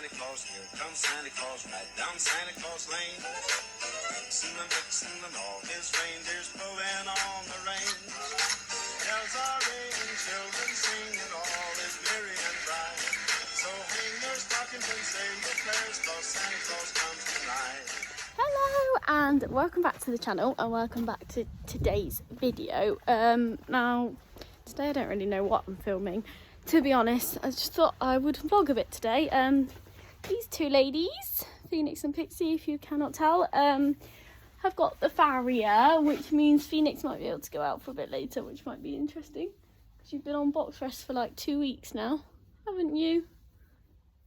Santa Claus, here comes Santa Claus, right down Santa Claus Lane. Mixing and all his reindeers pulling on the reins. Bells are ringing, children singing, all is merry and bright. So hang your stockings and say your prayers, 'cause Santa Claus comes tonight. Hello and welcome back to the channel and welcome back to today's video. Now today I don't really know what I'm filming, to be honest. I just thought I would vlog a bit today. These two ladies, Phoenix and Pixie, if you cannot tell, have got the farrier, which means Phoenix might be able to go out for a bit later, which might be interesting because you've been on box rest for like 2 weeks now, haven't you?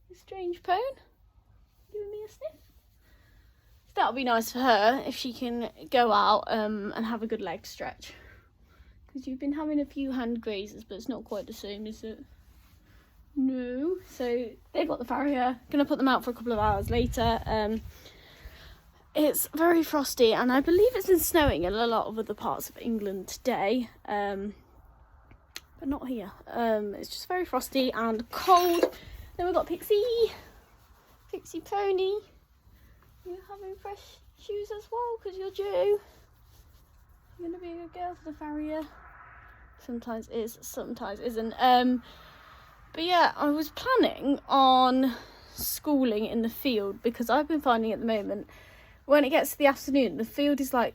You strange pone, giving me a sniff. So that'll be nice for her if she can go out and have a good leg stretch, because you've been having a few hand grazes, but it's not quite the same, is it? No. So they've got the farrier, gonna put them out for a couple of hours later. It's very frosty and I believe it's been snowing in a lot of other parts of England today, but not here. It's just very frosty and cold. Then we've got Pixie Pony. You're having fresh shoes as well because you're due. You're gonna be a good girl for the farrier. Sometimes is, sometimes isn't. But yeah, I was planning on schooling in the field because I've been finding at the moment when it gets to the afternoon, the field is like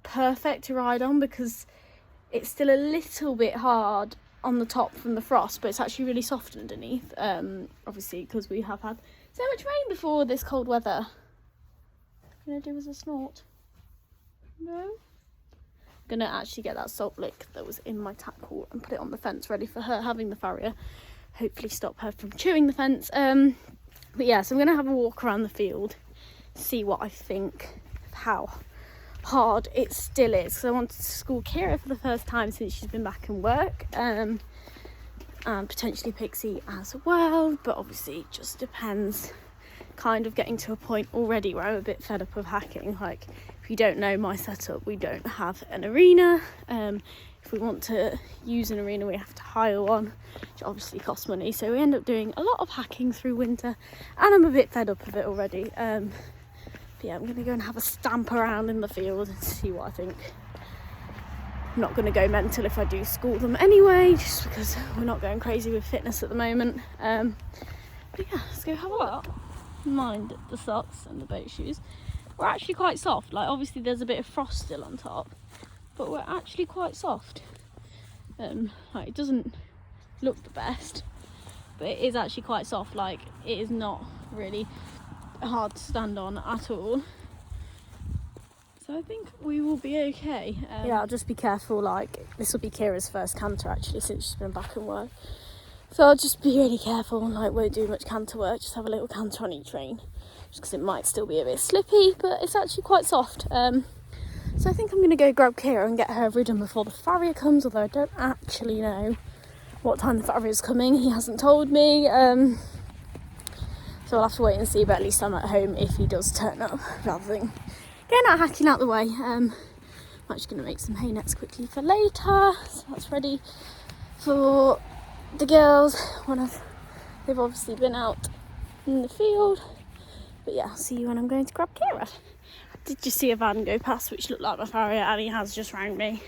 perfect to ride on because it's still a little bit hard on the top from the frost, but it's actually really soft underneath. Obviously, because we have had so much rain before this cold weather. Gonna do as a snort. No. Gonna actually get that salt lick that was in my tackle and put it on the fence, ready for her having the farrier. Hopefully, stop her from chewing the fence. But yeah, so I'm gonna have a walk around the field. See what I think of how hard it still is, because I wanted to school Keira for the first time since she's been back in work, and potentially Pixie as well, but obviously it just depends. Kind of getting to a point already where I'm a bit fed up of hacking. Like, if you don't know my setup, we don't have an arena. If we want to use an arena, we have to hire one, which obviously costs money, so we end up doing a lot of hacking through winter, and I'm a bit fed up of it already. But yeah, I'm going to go and have a stamp around in the field and see what I think. I'm not going to go mental if I do school them anyway, just because we're not going crazy with fitness at the moment. But yeah, let's go have a look. Mind the socks and the boat shoes. We're actually quite soft. Like, obviously there's a bit of frost still on top, but we're actually quite soft. Like, it doesn't look the best, but it is actually quite soft. Like, it is not really hard to stand on at all, so I think we will be okay. Yeah, I'll just be careful. Like, this will be Keira's first canter actually since she's been back in work, so I'll just be really careful. Like, won't do much canter work, just have a little canter on each rein, just because it might still be a bit slippy, but it's actually quite soft. So I think I'm going to go grab Keira and get her ridden before the farrier comes, although I don't actually know what time the farrier is coming. He hasn't told me. So I'll have to wait and see, but at least I'm at home if he does turn up, rather than getting out hacking out the way. I'm actually going to make some hay nets quickly for later, so that's ready for the girls when they've obviously been out in the field. But yeah, I'll see you when I'm going to grab Keira. Did you see a van go past which looked like my farrier, and he has just rang me.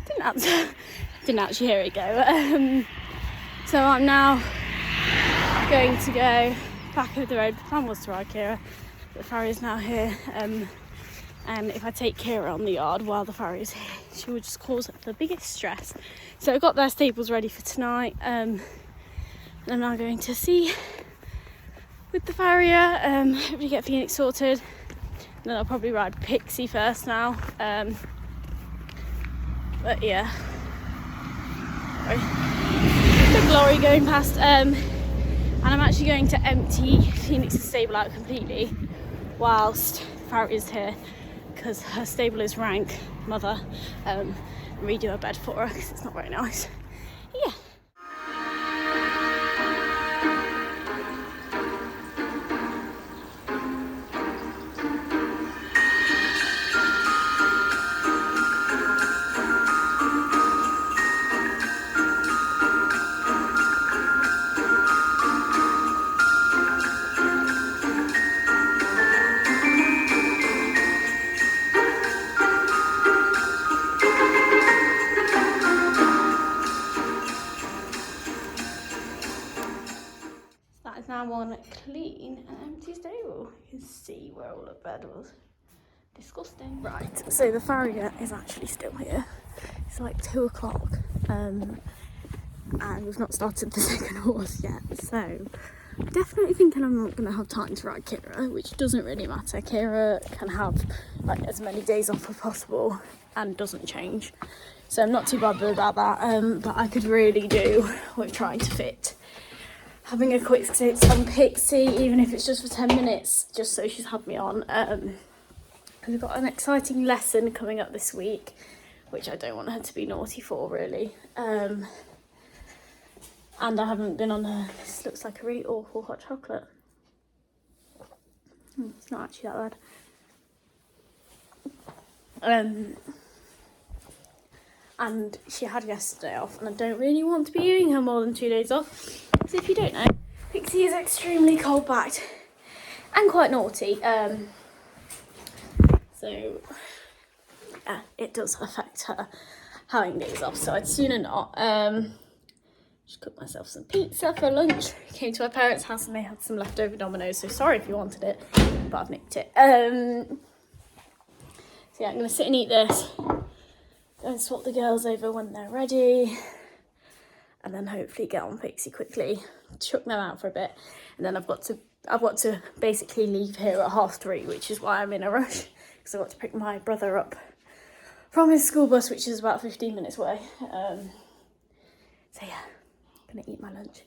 Didn't actually hear it go. So I'm now going to go back over the road. The plan was to ride Keira, but the farrier's now here, and if I take Keira on the yard while the farrier's here, she will just cause the biggest stress. So I've got their stables ready for tonight, and I'm now going to see with the farrier, hopefully get Phoenix sorted, and then I'll probably ride Pixie first now. But yeah, the lorry going past, and I'm actually going to empty Phoenix's stable out completely whilst Farrier's here, because her stable is rank mother, and redo her bed for her because it's not very nice. Yeah. is now one clean and empty stable. You can see where all the bed was. Disgusting. Right, so the farrier is actually still here. It's like 2 o'clock, and we've not started the second horse yet, so definitely thinking I'm not going to have time to ride Keira, which doesn't really matter. Keira can have like as many days off as possible and doesn't change, so I'm not too bothered about that. But I could really do with trying to fit having a quick sit on Pixie, even if it's just for 10 minutes, just so she's had me on. We've got an exciting lesson coming up this week, which I don't want her to be naughty for, really. And I haven't been on her. This looks like a really awful hot chocolate. It's not actually that bad. And she had yesterday off, and I don't really want to be giving her more than 2 days off. Because if you don't know, Pixie is extremely cold-backed and quite naughty. So, yeah, it does affect her having days off, so I'd sooner not. Just cooked myself some pizza for lunch. Came to my parents' house and they had some leftover Dominoes, so sorry if you wanted it, but I've nicked it. So yeah, I'm going to sit and eat this. Go and swap the girls over when they're ready. And then hopefully get on Pixie quickly. Chuck them out for a bit. And then I've got to basically leave here at 3:30, which is why I'm in a rush. Because I've got to pick my brother up from his school bus, which is about 15 minutes away. So yeah, I'm gonna eat my lunch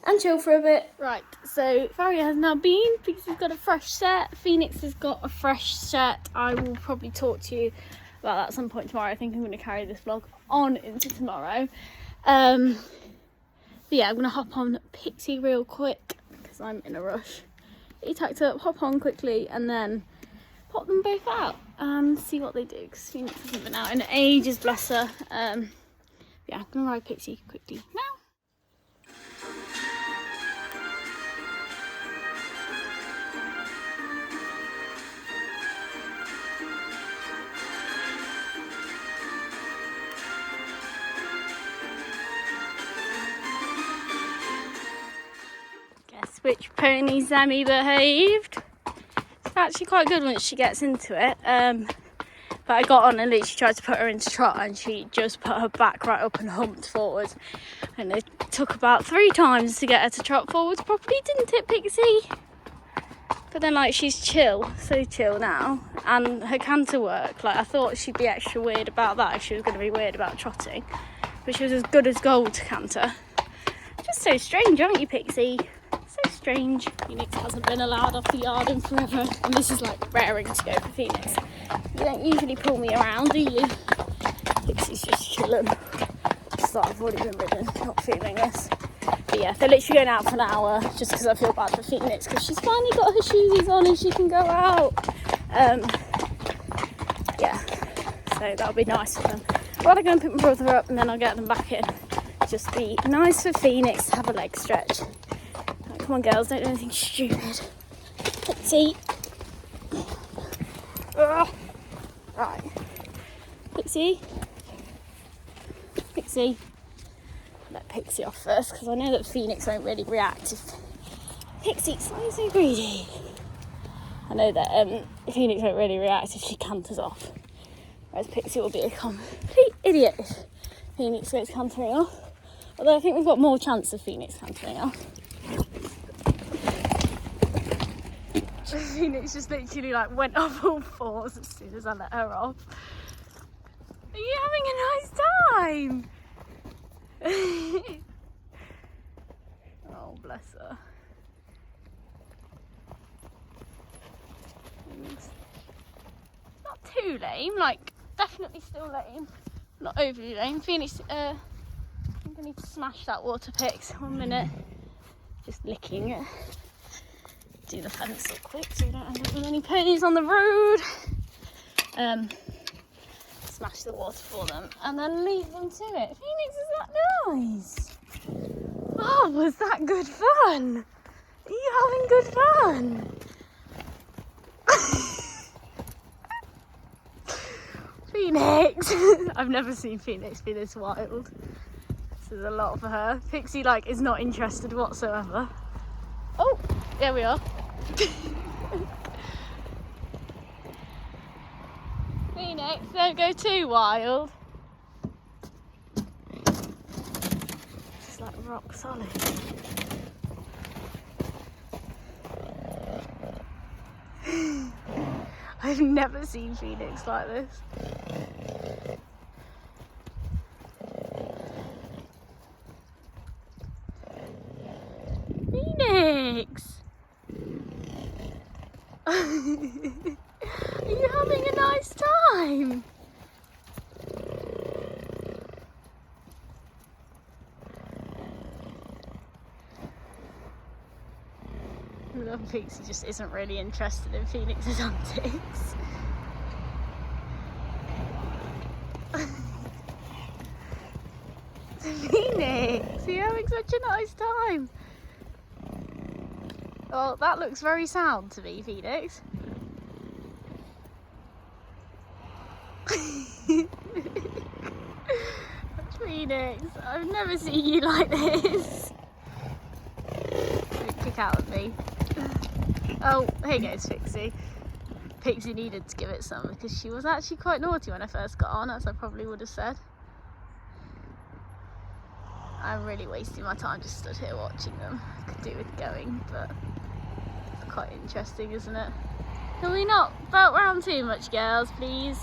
and chill for a bit. Right, so Farrier has now been. Pixie's got a fresh set. Phoenix has got a fresh set. I will probably talk to you about that at some point tomorrow. I think I'm going to carry this vlog on into tomorrow. But yeah, I'm going to hop on Pixie real quick because I'm in a rush. Get you tacked up, hop on quickly, and then pop them both out and see what they do, because Phoenix hasn't been out in ages, bless her. Yeah, I'm going to ride Pixie quickly now. Guess which pony Sammy behaved? It's actually quite good once she gets into it. But I got on and literally tried to put her into trot and she just put her back right up and humped forward. And it took about 3 times to get her to trot forwards properly, didn't it, Pixie? But then, like, she's chill, so chill now. And her canter work, like, I thought she'd be extra weird about that if she was going to be weird about trotting. But she was as good as gold to canter. Just so strange, aren't you, Pixie? So strange. Phoenix hasn't been allowed off the yard in forever, and this is like raring to go for Phoenix. You don't usually pull me around, do you? Pixie's just chilling. Just thought I've already been ridden, not feeling this. But yeah, they're literally going out for an hour just because I feel bad for Phoenix because she's finally got her shoesies on and she can go out. Yeah, so that'll be nice for them. I'll rather go and pick my brother up and then I'll get them back in. Just be nice for Phoenix to have a leg stretch. Right, come on, girls, don't do anything stupid. Pixie. Right. Pixie. Pixie. Let Pixie off first because I know that Phoenix won't really react if Pixie's so greedy. I know that Phoenix won't really react if she canters off. Whereas Pixie will be a complete idiot if Phoenix goes cantering off. Although I think we've got more chance of Phoenix cantering off. Phoenix just literally like went off all fours as soon as I let her off. Are you having a nice time? Oh, bless her. Not too lame, like definitely still lame. Not overly lame. Phoenix, I think I need to smash that water picks. 1 minute. Just licking it. Do the fence real quick so we don't end up with any ponies on the road. Smash the water for them and then leave them to it. Phoenix, is that nice? Oh, was that good fun? Are you having good fun? Phoenix! I've never seen Phoenix be this wild. This is a lot for her. Pixie, like, is not interested whatsoever. Oh, there we are. Phoenix, don't go too wild. It's like rock solid. I've never seen Phoenix like this. Phoenix! Are you having a nice time? Little Pixie just isn't really interested in Phoenix's antics. Phoenix, are you having such a nice time? Well, that looks very sound to me, Phoenix. Phoenix, I've never seen you like this. Don't kick out at me. Oh, here goes Pixie. Pixie needed to give it some because she was actually quite naughty when I first got on, as I probably would have said. I'm really wasting my time just stood here watching them. I could do with going, but it's quite interesting, isn't it? Can we not belt round too much, girls, please?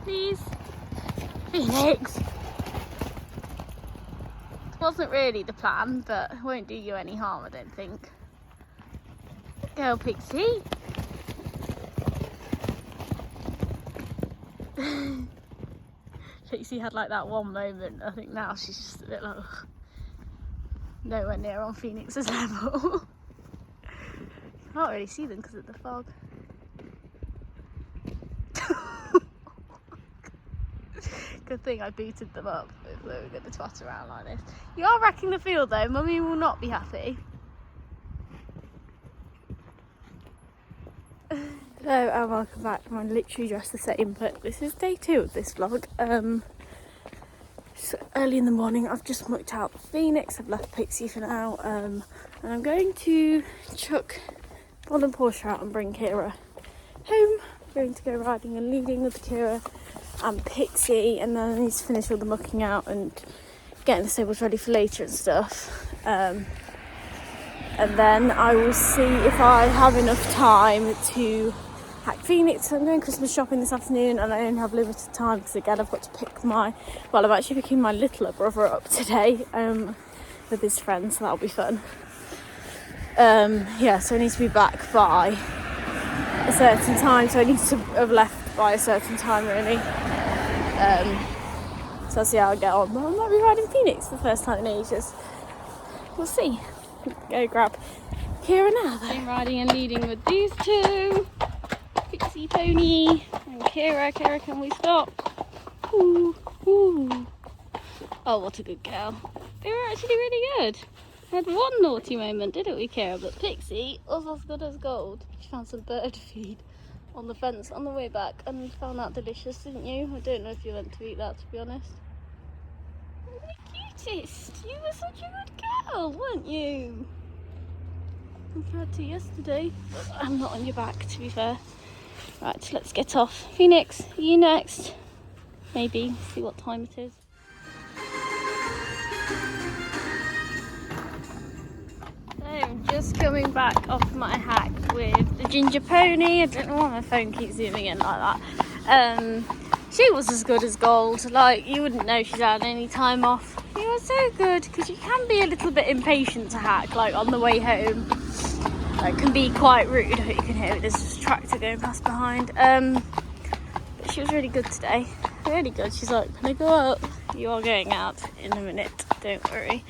Please? Phoenix! It wasn't really the plan, but it won't do you any harm, I don't think. Go, Pixie. Pixie had like that one moment. I think now she's just a bit like, ugh, nowhere near on Phoenix's level. You can't really see them because of the fog. Good thing I booted them up if they were going to twat around like this. You are wrecking the field though. Mummy will not be happy. Hello and welcome back. I'm literally dressed the same, but this is day 2 of this vlog. It's early in the morning. I've just mucked out Phoenix. I've left Pixie for now, and I'm going to chuck Bond and Porsche out and bring Keira home. I'm going to go riding and leading with Keira and Pixie, and then I need to finish all the mucking out and getting the stables ready for later and stuff. And then I will see if I have enough time to pack Phoenix. I'm going Christmas shopping this afternoon and I only have limited time because again I've got to pick I'm actually picking my littler brother up today with his friends, so that'll be fun. Yeah, so I need to be back by a certain time, so I need to have left by a certain time really. So I'll see how I get on. But I might be riding Phoenix the first time in ages. We'll see. Go grab Keira now though. I'm riding and leading with these two. Pixie Pony and Keira. Keira, can we stop? Ooh, ooh. Oh, what a good girl. They were actually really good. We had one naughty moment, didn't we, Keira? But Pixie was as good as gold. She found some bird feed on the fence on the way back and found that delicious, didn't you? I don't know if you went to eat that, to be honest. The cutest. You were such a good girl, weren't you? Compared to yesterday. But I'm not on your back, to be fair. Right, let's get off. Phoenix, are you next? Maybe. See what time it is. I'm just coming back off my hack with the ginger pony. I don't know why my phone keeps zooming in like that. She was as good as gold. Like, you wouldn't know she's had any time off. You were so good, because you can be a little bit impatient to hack, like on the way home. It can be quite rude. I hope you can hear it. There's this tractor going past behind. But she was really good today. Really good. She's like, can I go up? You are going out in a minute. Don't worry.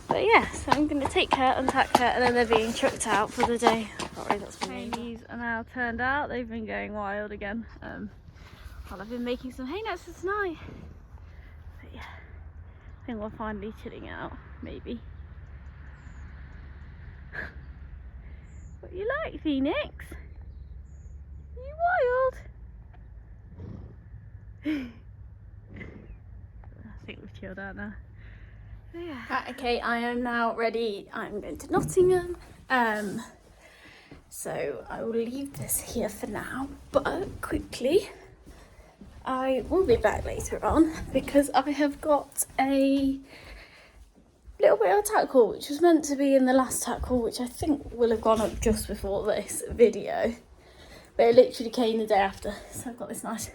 But yeah, so I'm going to take her, untack her, and then they're being chucked out for the day. Sorry, that's my These are now turned out. They've been going wild again. Well, I've been making some hay nets for tonight. But yeah, I think we're finally chilling out, maybe. What you like, Phoenix? Are you wild? I think we've chilled out now. Yeah. Right, okay, I am now ready. I'm going to Nottingham. So I will leave this here for now, but quickly I will be back later on because I have got a little bit of tackle which was meant to be in the last tackle, which I think will have gone up just before this video, but it literally came the day after. So I've got this nice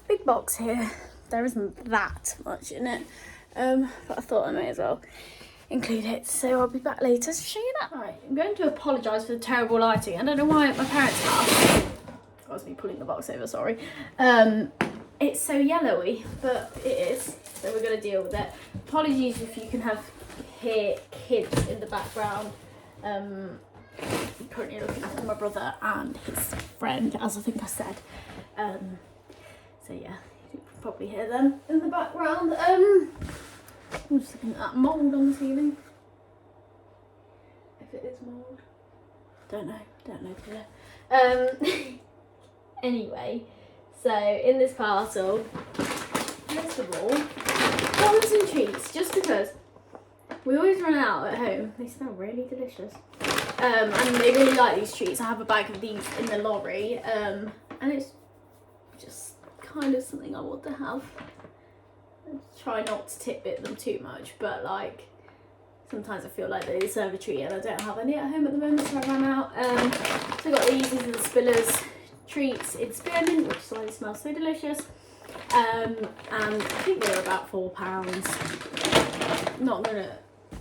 big box here. There isn't that much in it, but I thought I may as well include it. So I'll be back later to show you that. Right, I'm going to apologise for the terrible lighting. I don't know why at my parents' house, that was me pulling the box over, sorry, it's so yellowy, but it is, so we're going to deal with it. Apologies if you can hear kids in the background. I'm currently looking after my brother and his friend, as I think I said. So yeah, you can probably hear them in the background. I'm just looking at that mould on the ceiling. If it is mould, don't know clear. Anyway, so in this parcel, first of all, got them some treats, just because we always run out at home. They smell really delicious. And they really like these treats. I have a bag of these in the lorry, and it's just kind of something I want to have. I try not to tidbit them too much, but like sometimes I feel like they deserve a treat and I don't have any at home at the moment, so I ran out. So I got these are the Spillers treats in spearmint, which is why they smell so delicious. And I think they're about £4.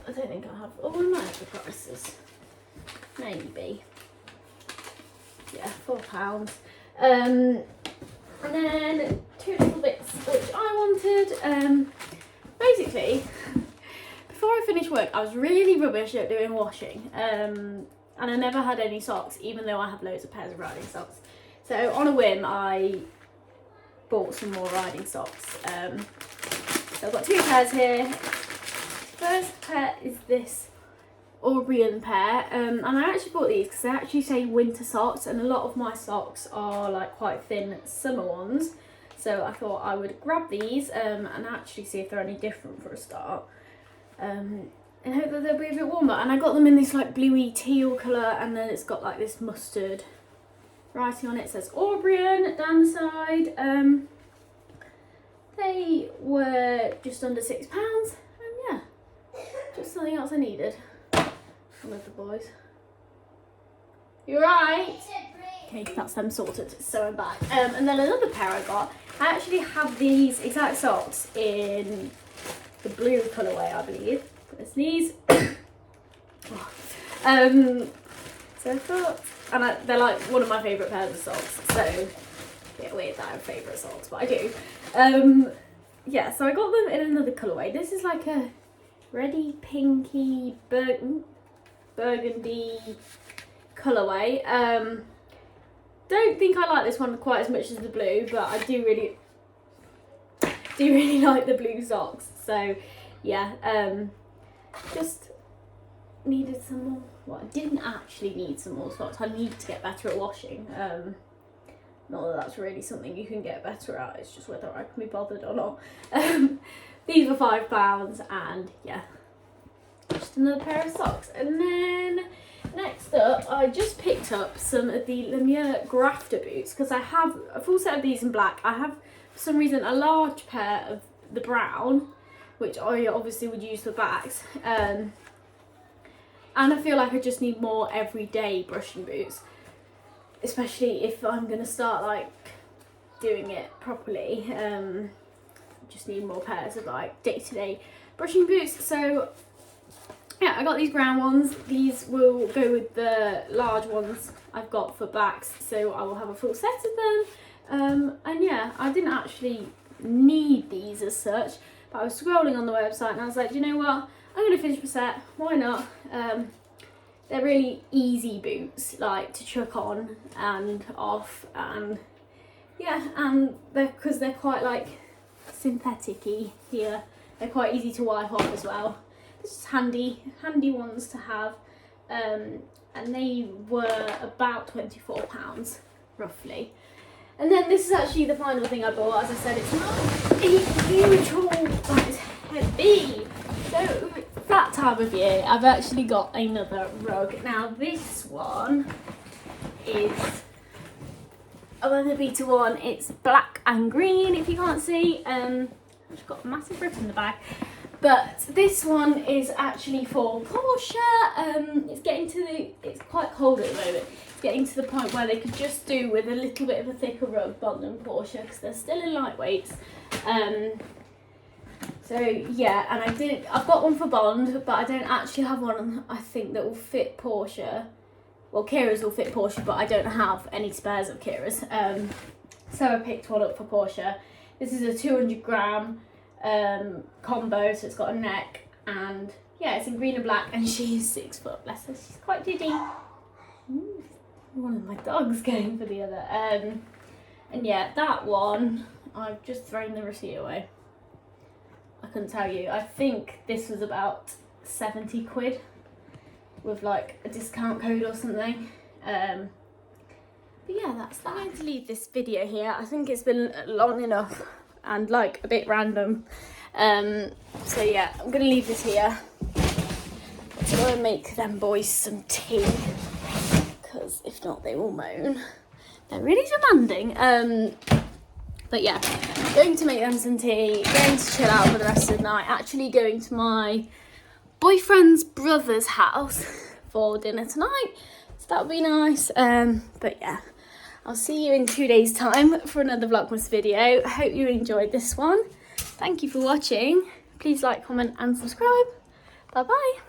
I don't think I have, oh, I might have the prices. Maybe. Yeah, £4. And then two little bits which I wanted. Basically, before I finished work, I was really rubbish at doing washing. And I never had any socks, even though I have loads of pairs of riding socks. So on a whim, I bought some more riding socks. So I've got two pairs here. First pair is this Aubryon pair, and I actually bought these because they actually say winter socks, and a lot of my socks are like quite thin summer ones, so I thought I would grab these and actually see if they're any different for a start, and hope that they'll be a bit warmer. And I got them in this like bluey teal colour, and then it's got like this mustard writing on it. It says Aubryon down the side. They were just under £6, and yeah, just something else I needed. I love the boys. You right? Okay, that's them sorted, so I'm back. And then another pair I got, I actually have these exact socks in the blue colourway, I believe. There's these. Oh. So I thought, and they're like one of my favourite pairs of socks, so yeah, weird that I have favourite socks, but I do. Yeah, so I got them in another colourway. This is like a reddy pinky burgundy colourway. Don't think I like this one quite as much as the blue, but I do really like the blue socks. So yeah, just needed some more. Well, I didn't actually need some more socks. I need to get better at washing. Not that that's really something you can get better at, it's just whether I can be bothered or not. These were £5, and yeah, just another pair of socks. And then next up, I just picked up some of the Lemire grafter boots, because I have a full set of these in black. I have, for some reason, a large pair of the brown, which I obviously would use for backs. And I feel like I just need more everyday brushing boots, especially if I'm going to start like doing it properly. Just need more pairs of like day-to-day brushing boots. So yeah, I got these brown ones. These will go with the large ones I've got for backs, so I will have a full set of them. And yeah, I didn't actually need these as such, but I was scrolling on the website and I was like, you know what, I'm going to finish my set, why not? They're really easy boots, like to chuck on and off, and yeah, and because they're quite like synthetic-y here, they're quite easy to wipe off as well. It's just handy ones to have, and they were about £24 roughly. And then this is actually the final thing I bought. As I said, it's not a huge haul, but it's heavy. So time of year, I've actually got another rug. Now this one is a Weather Beater one. It's black and green, if you can't see. It's got a massive rip in the back. But this one is actually for Portia. It's quite cold at the moment. It's getting to the point where they could just do with a little bit of a thicker rug, Bond and Portia, because they're still in lightweights. So yeah, and I've got one for Bond, but I don't actually have one, I think, that will fit Portia. Well, Keira's will fit Portia, but I don't have any spares of Keira's. So I picked one up for Portia. This is a 200 gram combo, so it's got a neck, and yeah, it's in green and black, and she's 6 foot, bless her, she's quite diddy. One of my dogs going for the other. And yeah, that one, I've just thrown the receipt away. I couldn't tell you. I think this was about 70 quid with like a discount code or something. But yeah, that's that. I'm going to leave this video here. I think it's been long enough and like a bit random. So yeah, I'm going to leave this here. Let's go and make them boys some tea, because if not they will moan. They're really demanding. But yeah, going to make them some tea, going to chill out for the rest of the night, actually going to my boyfriend's brother's house for dinner tonight, so that'll be nice. But yeah, I'll see you in 2 days' time for another Vlogmas video. I hope you enjoyed this one. Thank you for watching. Please like, comment and subscribe. Bye bye.